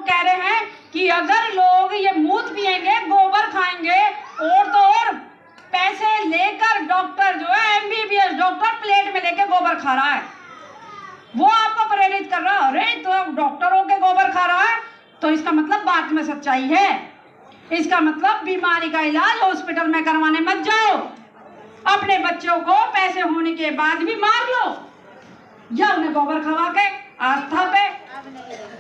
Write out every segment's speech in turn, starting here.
कह रहे हैं कि अगर लोग ये मूत पिएंगे, गोबर खाएंगे और तो और पैसे लेकर डॉक्टर जो है MBBS डॉक्टर प्लेट में लेके गोबर खा रहा है, वो आपको प्रेरित कर रहा है। अरे तो डॉक्टरों के गोबर खा रहा है तो इसका मतलब बात में सच्चाई है। इसका मतलब बीमारी का इलाज हॉस्पिटल में करवाने मत जाओ, अपने बच्चों को पैसे होने के बाद भी मार लो या उन्हें गोबर खवा के आस्था पे,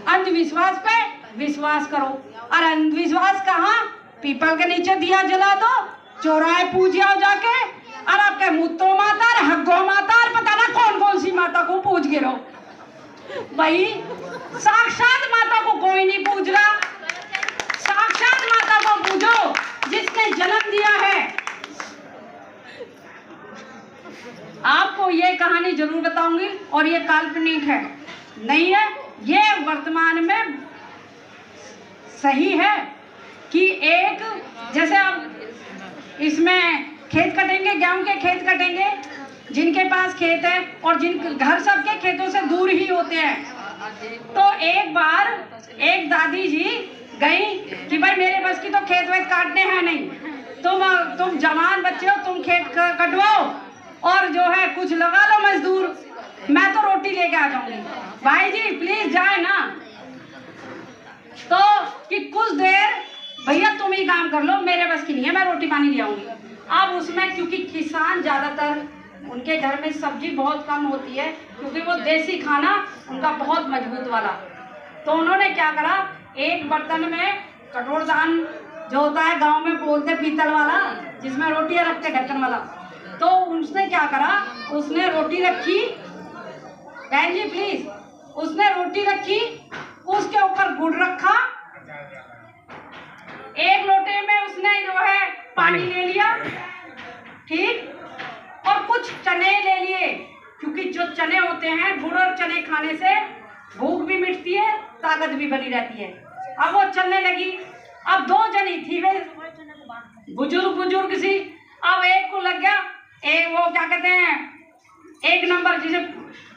अंधविश्वास पे विश्वास करो। और अंधविश्वास कहाँ? पीपल के नीचे दिया जला दो, चौराहे पूज आओ जाके, और आपके मुत्तो माता और हग्गो माता और पता ना कौन कौन सी माता को पूज गिरो। भाई साक्षात माता को कोई नहीं पूज रहा, साक्षात माता को पूजो जिसने जन्म दिया है। आपको ये कहानी जरूर बताऊंगी और ये काल्पनिक है नहीं है, ये वर्तमान में सही है कि एक जैसे आप इसमें खेत कटेंगे, गेहूं के खेत कटेंगे, जिनके पास खेत है और जिन घर सबके खेतों से दूर ही होते हैं। तो एक बार एक दादी जी गई कि भाई मेरे बस की तो खेत वेत काटने हैं नहीं, तुम जवान बच्चे हो, तुम खेत कटवाओ और जो है कुछ लगा लो मजदूर, मैं तो रोटी लेके आ जाऊंगी। भाई जी प्लीज जाए ना, तो कि कुछ देर भैया तुम ही काम कर लो, मेरे बस की नहीं है, मैं रोटी पानी ले आऊंगी। अब उसमें क्योंकि किसान ज्यादातर उनके घर में सब्जी बहुत कम होती है क्योंकि वो देसी खाना उनका बहुत मजबूत वाला, तो उन्होंने क्या करा, एक बर्तन में कटोरदान जो होता है गांव में बोलते पीतल वाला जिसमें रोटियां रखते ढक्कन वाला, तो उसने क्या करा, उसने रोटी रखी, बहन जी प्लीज, उसने रोटी रखी, उसके ऊपर गुड़ रखा, एक लोटे में उसने जो है पानी ले लिया, ठीक, और कुछ चने ले लिए क्योंकि जो चने होते हैं गुड़ और चने खाने से भूख भी मिटती है, ताकत भी बनी रहती है। अब वो चलने लगी, अब दो जनी थी वे बुजुर्ग सी, अब एक को लग गया वो क्या कहते हैं एक नंबर जिसे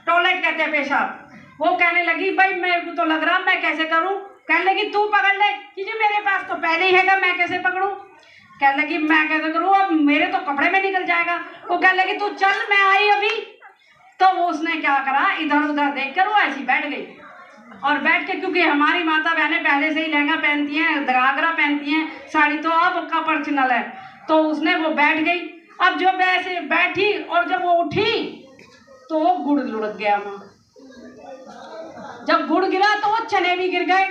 टॉयलेट कहते हैं पेशाब, वो कहने लगी भाई मेरे को तो लग रहा मैं कैसे करूं, कहने लगी तू पकड़ ले कि जी मेरे पास तो पहले ही हैगा, मैं कैसे पकड़ूं, कहने लगी मैं कैसे करूं, अब मेरे तो कपड़े में निकल जाएगा। वो कहने लगी तू चल मैं आई अभी। तो वो उसने क्या करा, इधर उधर देख कर वो ऐसी बैठ गई, और बैठ के क्योंकि हमारी माता बहनें पहले से ही लहंगा पहनती हैं, घाघरा पहनती हैं, साड़ी तो अब का पर्सनल है, तो उसने वो बैठ गई। अब जब ऐसे बैठी और जब वो उठी तो वो गुड़ लुढ़क गया वहां, जब गुड़ गिरा तो वो चने भी गिर गए।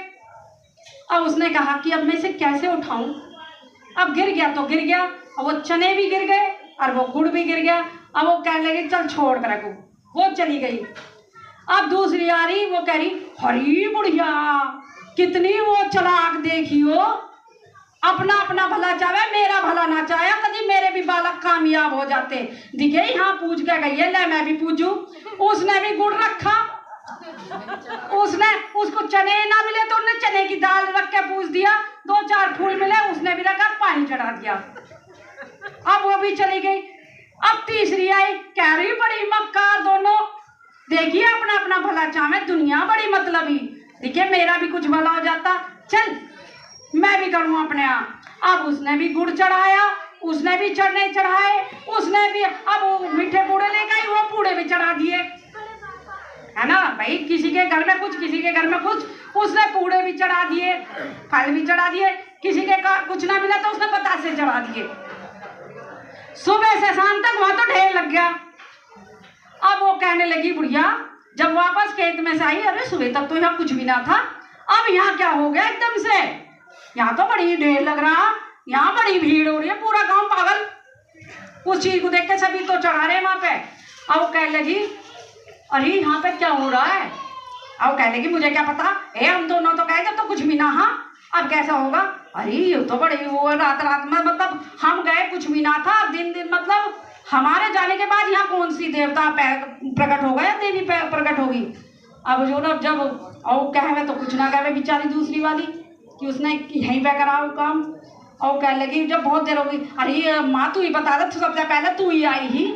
अब उसने कहा कि अब मैं इसे कैसे उठाऊं, अब गिर गया तो गिर गया, अब वो चने भी गिर गए और वो गुड़ भी गिर गया। अब वो कहने लगी चल छोड़ कर रखो, वो चली गई। अब दूसरी आ रही, वो कह रही हरी बुढ़िया कितनी वो चालाक देखी हो, अपना अपना भला चाहे मेरा भला ना चाहे, कभी मेरे भी बालक कामयाब हो जाते, दिखे यहाँ पूछ के गई है, ले मैं भी पूछूं। उसने भी गुड़ रखा, उसने उसको चने ना मिले तो उसने चने की दाल रख के पूछ दिया, दो चार फूल मिले उसने भी रखा, पानी चढ़ा दिया। अब वो भी चली गई। अब तीसरी आई, कह रही बड़ी मक्कार दोनों, देखिए अपना अपना भला चाहे, दुनिया बड़ी मतलबी, देखिए मेरा भी कुछ भला हो जाता, चल मैं भी करूँ अपने आप। अब उसने भी गुड़ चढ़ाया, उसने भी चने चढ़ाए, उसने भी अब वो मीठे पूड़े ले गई, वो पूड़े भी चढ़ा दिए, है ना भाई, किसी के घर में कुछ किसी के घर में कुछ, उसने पूड़े भी चढ़ा दिए, फल भी चढ़ा दिए, किसी के कुछ ना मिला तो उसने बतासे चढ़ा दिए। सुबह से शाम तक वहां तो ढेर लग गया। अब वो कहने लगी बुढ़िया जब वापस खेत में से आई, अरे सुबह तक तो यहाँ कुछ भी ना था, अब यहाँ क्या हो गया एकदम से, यहाँ तो बड़ी ढेर लग रहा, यहाँ बड़ी भीड़ हो रही है, पूरा गांव पागल, उस चीज को देख के सभी तो चढ़ा रहे वहां पे। अब वो कहने लगी अरे यहाँ पे क्या हो रहा है, अब कहने लगी मुझे क्या पता, हम दोनों तो गए थे तो कुछ भी ना, हाँ अब कैसा होगा, अरे ये तो बड़ी वो रात रात में मतलब हम गए कुछ भी ना था, दिन दिन मतलब हमारे जाने के बाद यहाँ कौन सी देवता प्रकट होगा या देवी प्रकट होगी। अब जो ना जब और कहे तो कुछ ना कहे बेचारी दूसरी वाली कि उसने यहीं पे करा वो काम, और कहने लगी जब बहुत देर हो गई, अरे माँ तू ही बता दे, सबसे पहले तू ही आई ही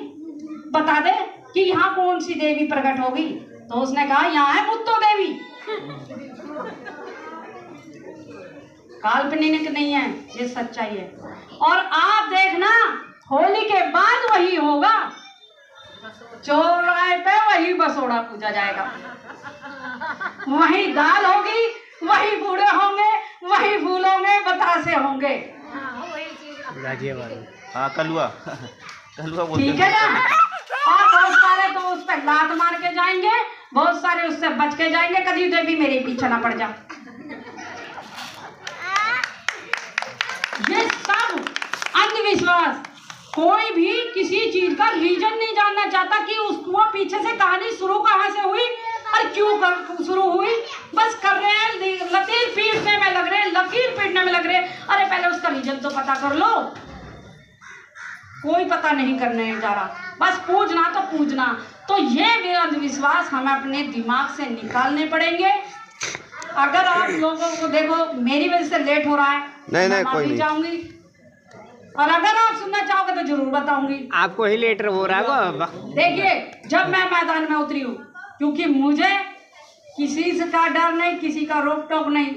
बता दे कि यहाँ कौन सी देवी प्रकट होगी। तो उसने कहा यहाँ है मुत्तो देवी। काल्पनिक नहीं है, ये सच्चाई है। और आप देखना होली के बाद वही होगा, चौराहे पे वही बसोड़ा पूजा जाएगा, वही दाल होगी, वही बूढ़े होंगे, वही फूल होंगे, बतासे होंगे। हाँ कलुआ कलुआ बोलते ठीक है ना। और बहुत सारे तो उस पर लात मार के जाएंगे, बहुत सारे उससे बच के जाएंगे, कभी तो भी मेरे पीछे ना पड़ जा। ये सब अंधविश्वास, कोई भी किसी चीज का रीजन नहीं जानना चाहता कि उसको पीछे से कहानी शुरू कहाँ से हुई और क्यों शुरू हुई। बस कर रहे हैं, लकीर पीटने में लग रहे हैं, लकीर पीटने में लग रहे हैं। अरे पहले उसका रीजन तो पता कर लो। कोई पता नहीं करने जा रहा, बस पूजना तो पूजना। तो ये अंधविश्वास हमें अपने दिमाग से निकालने पड़ेंगे। अगर आप लोगों को देखो मेरी वजह से लेट हो रहा है, नहीं कोई नहीं चाहूंगी, और अगर आप सुनना चाहोगे तो जरूर बताऊंगी। आपको ही लेट हो रहा है। देखिए जब मैं मैदान में उतरी हूँ, क्योंकि मुझे किसी से का डर नहीं, किसी का रोक टोक नहीं,